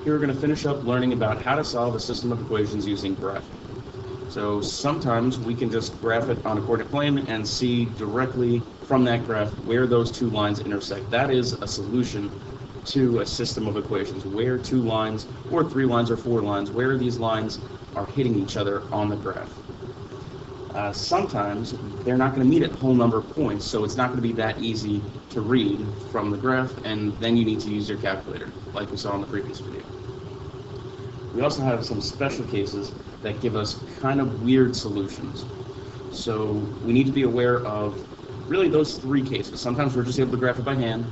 Here we're going to finish up learning about how to solve a system of equations using graphing. So sometimes we can just graph it on a coordinate plane and see directly from that graph where those two lines intersect. That is a solution to a system of equations, where two lines or three lines or four lines, where these lines are hitting each other on the graph. Sometimes they're not going to meet at a whole number of points, so it's not going to be that easy to read from the graph, and then you need to use your calculator, like we saw in the previous video. We also have some special cases that give us kind of weird solutions. So we need to be aware of really those three cases. Sometimes we're just able to graph it by hand,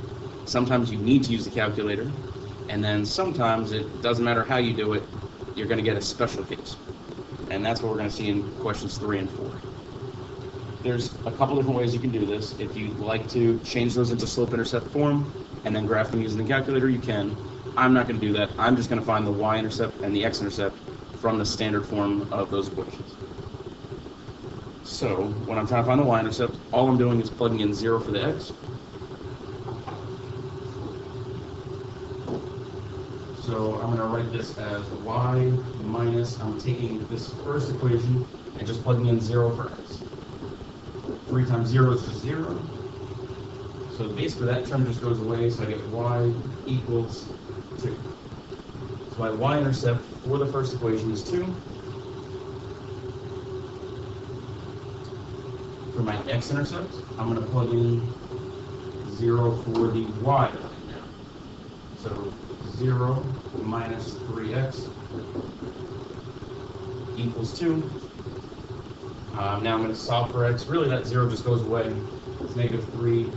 sometimes you need to use the calculator, and then sometimes it doesn't matter how you do it, you're going to get a special case. And that's what we're going to see in questions 3 and 4. There's a couple different ways you can do this. If you'd like to change those into slope-intercept form and then graph them using the calculator, you can. I'm not going to do that. I'm just going to find the y-intercept and the x-intercept from the standard form of those equations. So when I'm trying to find the y-intercept, all I'm doing is plugging in 0 for the x. So I'm going to write this as y minus, I'm taking this first equation and just plugging in 0 for x. 3 times 0 is just 0. So basically that term just goes away, so I get y equals 2. So my y-intercept for the first equation is 2. For my x-intercept, I'm going to plug in 0 for the y. So 0 minus 3x equals 2. Now I'm going to solve for x. Really, that 0 just goes away. It's negative 3x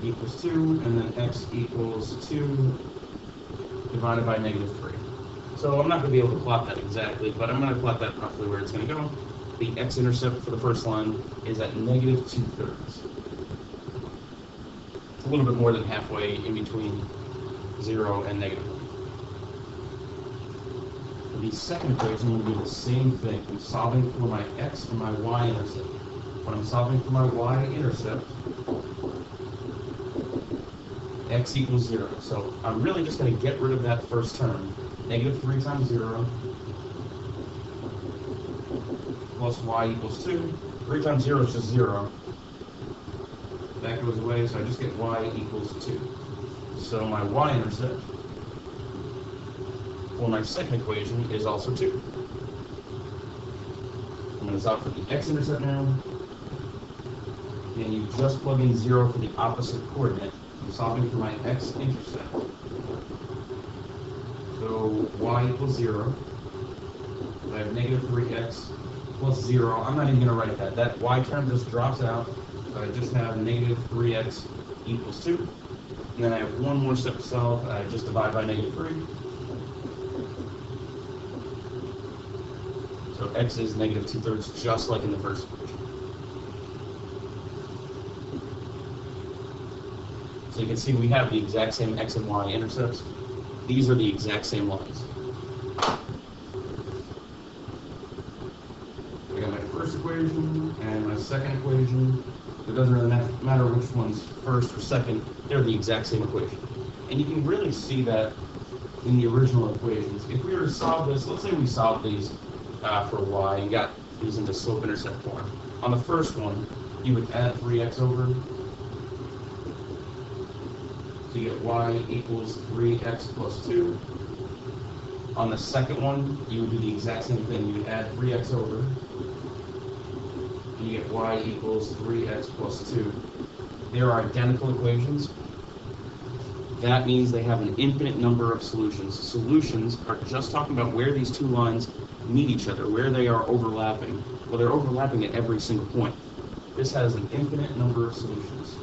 equals 2, and then x equals 2 divided by negative 3. So I'm not going to be able to plot that exactly, but I'm going to plot that roughly where it's going to go. The x-intercept for the first line is at negative 2/3. A little bit more than halfway in between 0 and negative 1. For the second equation, I'm going to do the same thing. I'm solving for my x and my y-intercept. When I'm solving for my y-intercept, x equals 0. So I'm really just going to get rid of that first term. Negative 3 times 0 plus y equals 2. 3 times 0 is just 0. That goes away, so I just get y equals 2. So my y-intercept for my second equation is also 2. I'm going to solve for the x-intercept now. And you just plug in 0 for the opposite coordinate. I'm solving for my x-intercept. So y equals 0. So I have negative 3x plus 0. I'm not even going to write that. That y term just drops out. So I just have negative 3x equals 2. And then I have one more step to solve. I just divide by negative 3. So x is negative 2/3, just like in the first equation. So you can see we have the exact same x and y intercepts. These are the exact same lines. I got my first equation and my second equation. It doesn't really matter which one's first or second, they're the exact same equation. And you can really see that in the original equations. If we were to solve this, let's say we solved these for y and got these into slope-intercept form. On the first one, you would add 3x over. So you get y equals 3x plus 2. On the second one, you would do the exact same thing. You would add 3x over. You get y equals 3x plus 2. They are identical equations. That means they have an infinite number of solutions. Solutions are just talking about where these two lines meet each other, where they are overlapping. Well, they're overlapping at every single point. This has an infinite number of solutions.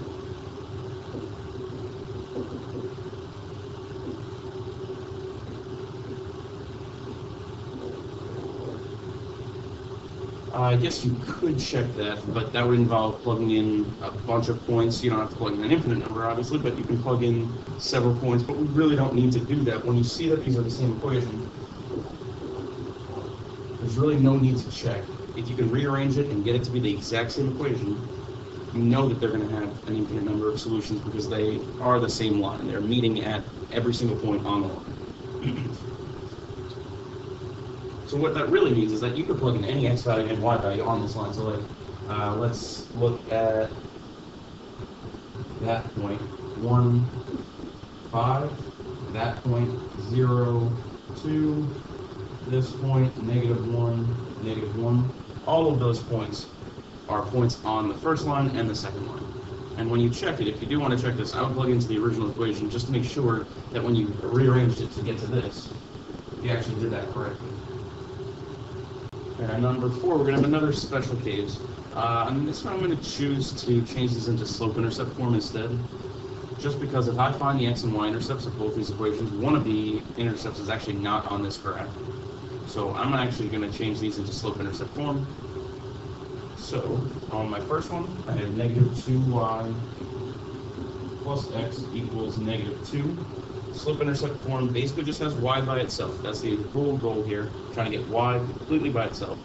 I guess you could check that, but that would involve plugging in a bunch of points. You don't have to plug in an infinite number, obviously, but you can plug in several points, but we really don't need to do that. When you see that these are the same equation, there's really no need to check. If you can rearrange it and get it to be the exact same equation, you know that they're going to have an infinite number of solutions because they are the same line. They're meeting at every single point on the line. So what that really means is that you could plug in any x value and y value on this line. So like, let's look at that point, 1, 5, that point, 0, 2, this point, -1, -1. All of those points are points on the first line and the second line. And when you check it, if you do want to check this, I would plug into the original equation just to make sure that when you rearranged it to get to this, you actually did that correctly. And number 4, we're going to have another special case. And this one I'm going to choose to change these into slope-intercept form instead. Just because if I find the x and y intercepts of both these equations, one of the intercepts is actually not on this graph. So I'm actually going to change these into slope-intercept form. So on my first one, I have -2y plus x equals -2. Slope-intercept form basically just has y by itself. That's the whole goal here, trying to get y completely by itself.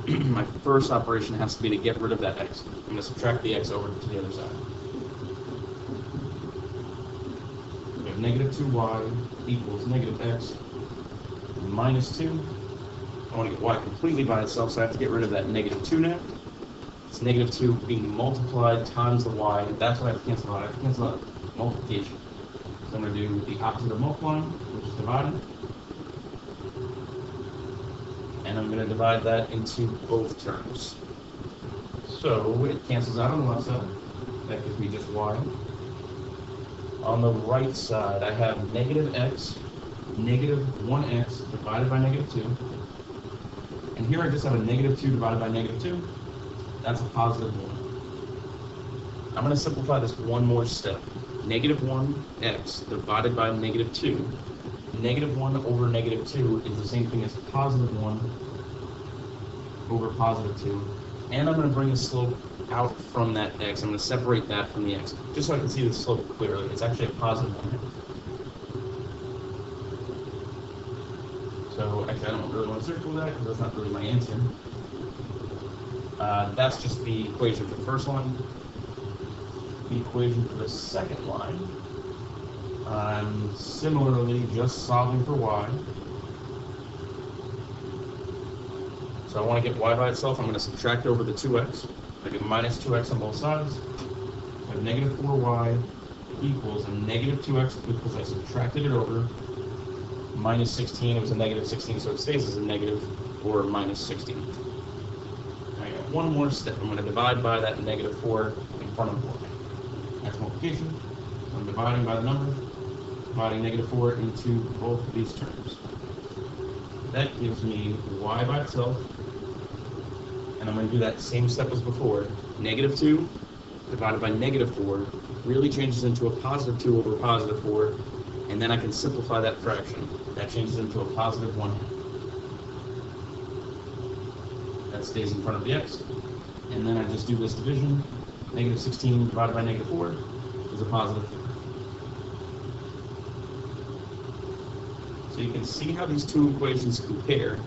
My first operation has to be to get rid of that x. I'm going to subtract the x over to the other side. We have -2y equals -x minus 2. I want to get y completely by itself, so I have to get rid of that -2 now. It's -2 being multiplied times the y. That's what I have to cancel out. I have to cancel out multiplication. So I'm going to do the opposite of multiplying, which is dividing. And I'm going to divide that into both terms. So it cancels out on the left side. That gives me just y. On the right side, I have -x, -1x divided by -2. And here I just have a -2 divided by -2. That's a positive 1. I'm going to simplify this one more step. -1x divided by -2. -1 over -2 is the same thing as +1 over +2. And I'm going to bring the slope out from that x. I'm going to separate that from the x, just so I can see the slope clearly. It's actually a +1. So actually, I don't really want to circle that because that's not really my answer. That's just the equation for the first line. The equation for the second line, I'm similarly just solving for y. So I want to get y by itself. I'm going to subtract over the 2x. I get -2x on both sides. I have -4y equals a -2x because I subtracted it over. -16, it was a -16, so it stays as a negative or -16. I got one more step. I'm going to divide by that -4 in front of y. That's multiplication. I'm dividing by the number, dividing -4 into both of these terms. That gives me y by itself, and I'm going to do that same step as before. -2 divided by -4 really changes into a +2 over +4, and then I can simplify that fraction. That changes into a +1. That stays in front of the x, and then I just do this division. -16 divided by -4 is a +4. So you can see how these two equations compare.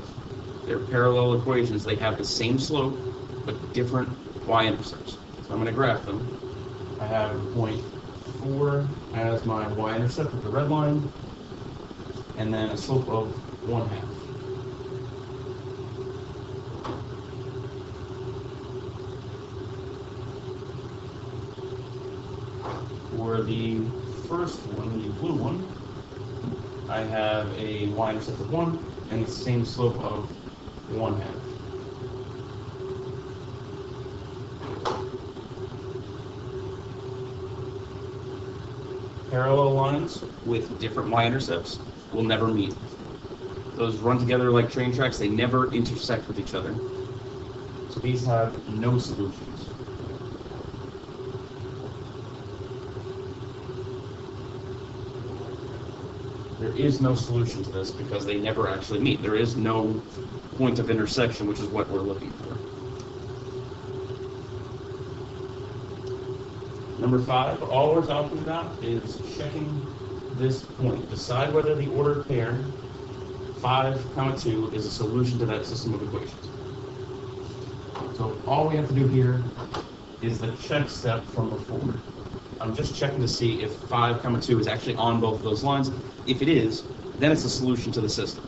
They're parallel equations. They have the same slope, but different y-intercepts. So I'm going to graph them. I have point 4 as my y-intercept with the red line, and then a slope of 1/2. For the first one, the blue one, I have a y-intercept of 1 and the same slope of 1/2. Parallel lines with different y-intercepts will never meet. Those run together like train tracks. They never intersect with each other. So these have no solutions. There is no solution to this because they never actually meet. There is no point of intersection, which is what we're looking for. Number 5, all we're talking about is checking this point. Decide whether the ordered pair 5, 2 is a solution to that system of equations. So all we have to do here is the check step from before. I'm just checking to see if 5, 2 is actually on both of those lines. If it is, then it's a solution to the system.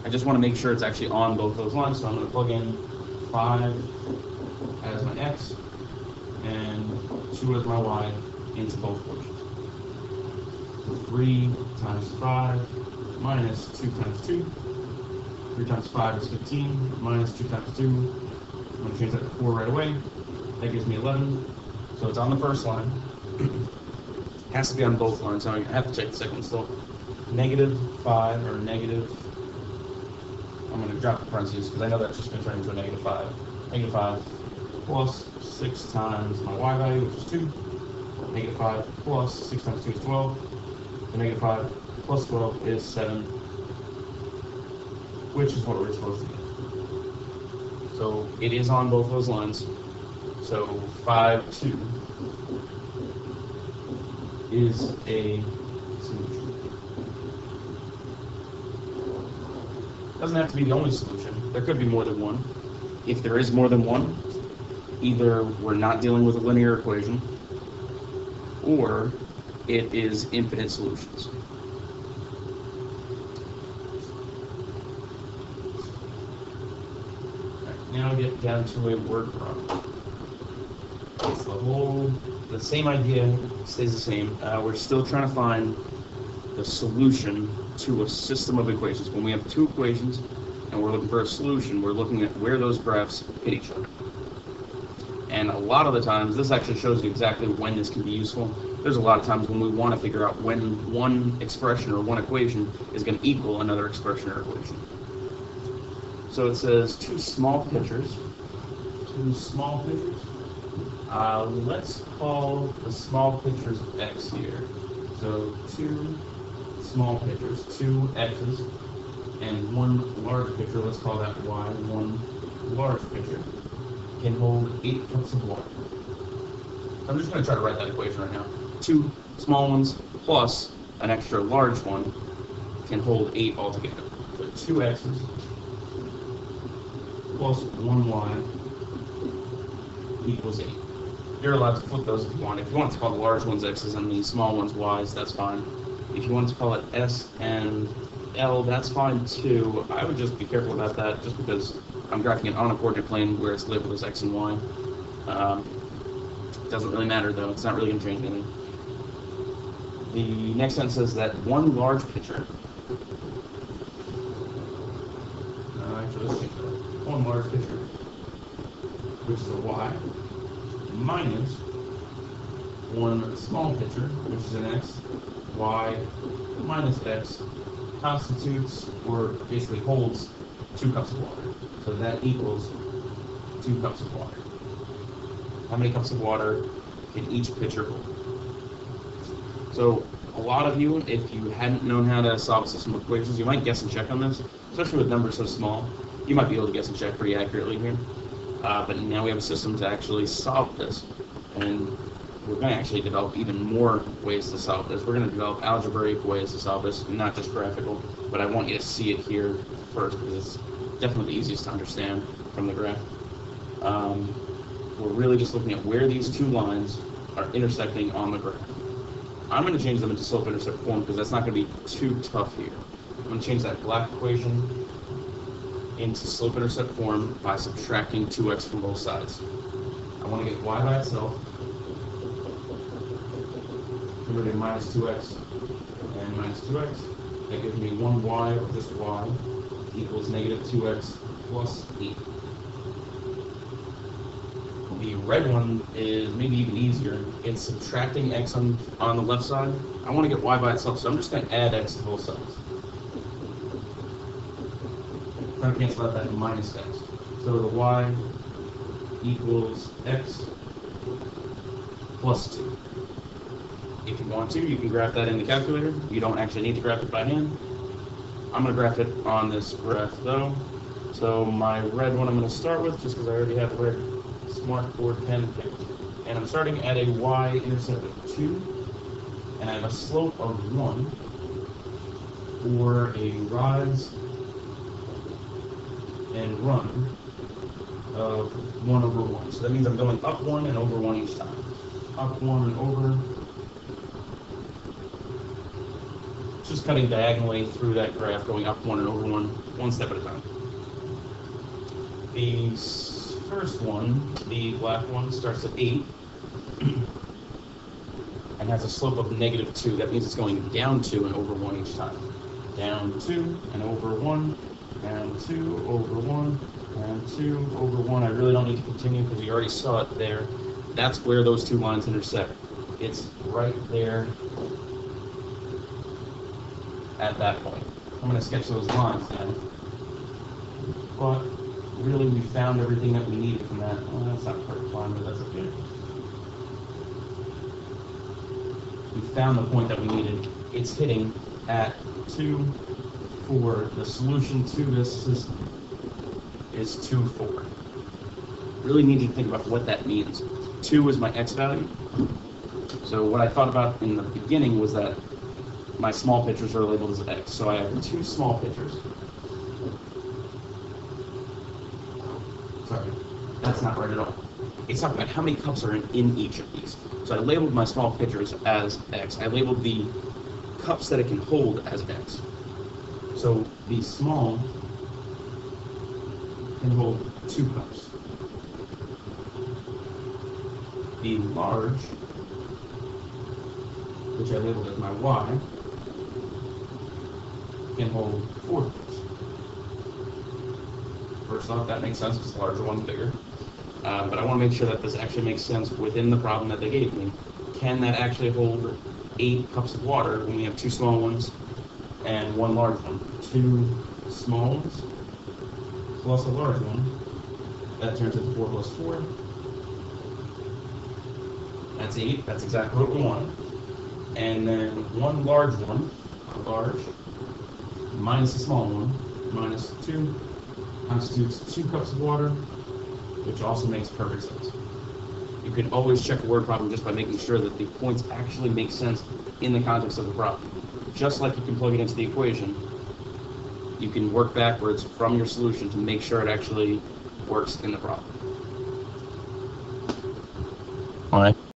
I just want to make sure it's actually on both those lines, so I'm going to plug in 5 as my x and 2 as my y into both equations. So 3 times 5 minus 2 times 2. 3 times 5 is 15, minus 2 times 2. I'm going to change that to 4 right away. That gives me 11. So it's on the first line. Has to be on both lines, so I have to check the second one still. Negative 5, or negative, I'm going to drop the parentheses because I know that's just going to turn into a negative 5. Negative 5 plus 6 times my y value, which is 2. Negative 5 plus 6 times 2 is 12. The negative 5 plus 12 is 7, which is what we're supposed to get. So it is on both those lines. So 5, 2 is a solution. Doesn't have to be the only solution. There could be more than one. If there is more than one, either we're not dealing with a linear equation, or it is infinite solutions. Now we get down to a word problem. It's the same idea stays the same. We're still trying to find the solution to a system of equations. When we have two equations and we're looking for a solution, we're looking at where those graphs hit each other. And a lot of the times, this actually shows you exactly when this can be useful. There's a lot of times when we want to figure out when one expression or one equation is going to equal another expression or equation. So it says two small pictures. Let's call the small pictures x here. So two small pictures, two x's, and one large picture, let's call that y, one large picture, can hold 8 cups of water. I'm just going to try to write that equation right now. Two small ones plus an extra large one can hold 8 altogether. So 2 x's plus 1 y equals 8. You're allowed to flip those if you want. If you want to call the large ones x's and the small ones y's, that's fine. If you want to call it s and l, that's fine too. I would just be careful about that, just because I'm graphing it on a coordinate plane where it's labeled as x and y. It doesn't really matter though, it's not really going to change anything. The next sentence says that one large picture, actually let's change that. One large picture, which is a y, minus one small picture, which is an x, y minus x, constitutes, or basically holds, 2 cups of water. So that equals 2 cups of water. How many cups of water can each pitcher hold? So a lot of you, if you hadn't known how to solve a system of equations, you might guess and check on this, especially with numbers so small. You might be able to guess and check pretty accurately here. But now we have a system to actually solve this. And we're going to actually develop even more ways to solve this. We're going to develop algebraic ways to solve this, not just graphical. But I want you to see it here first, because it's definitely the easiest to understand from the graph. We're really just looking at where these two lines are intersecting on the graph. I'm going to change them into slope-intercept form because that's not going to be too tough here. I'm going to change that black equation into slope-intercept form by subtracting 2x from both sides. I want to get y by itself. Remember the minus 2x and minus 2x. That gives me 1y, or just y, equals negative 2x plus 8. The red one is maybe even easier. It's subtracting x on the left side. I want to get y by itself, so I'm just going to add x to both sides. I'm going to cancel out that minus x. So the y equals x plus 2. If you want to, you can graph that in the calculator. You don't actually need to graph it by hand. I'm going to graph it on this graph though. So my red one I'm going to start with, just because I already have the red smartboard pen picked. And I'm starting at a y-intercept of 2, and I have a slope of 1 for a rise and run of 1 over 1. So that means I'm going up 1 and over 1 each time. Up 1 and over. Just cutting diagonally through that graph, going up 1 and over 1 step at a time. The first one, the black one, starts at 8 and has a slope of -2. That means it's going down 2 and over 1 each time. Down 2 and over 1, down 2, over 1, and 2, over 1. I really don't need to continue because you already saw it there. That's where those two lines intersect. It's right there at that point. I'm going to sketch those lines then. But really, we found everything that we needed from that. Well, that's not a perfect line, but that's okay. We found the point that we needed. It's hitting at 2, 4. The solution to this system is 2, 4. Really need to think about what that means. 2 is my x value. So what I thought about in the beginning was that my small pictures are labeled as x. So I have 2 small pictures. Sorry, that's not right at all. It's talking about how many cups are in each of these. So I labeled my small pitchers as x. I labeled the cups that it can hold as x. So the small can hold 2 cups. The large, which I labeled as my y, can hold 4 cups. First off, that makes sense because the larger one's bigger. But I want to make sure that this actually makes sense within the problem that they gave me. Can that actually hold 8 cups of water when we have 2 small ones and 1 large one? 2 small ones plus a large one. That turns into 4 plus 4. That's 8. That's exactly what we want. And then 1 large one, large, minus a small one, minus 2, constitutes 2 cups of water, which also makes perfect sense. You can always check a word problem just by making sure that the points actually make sense in the context of the problem. Just like you can plug it into the equation, you can work backwards from your solution to make sure it actually works in the problem. All right.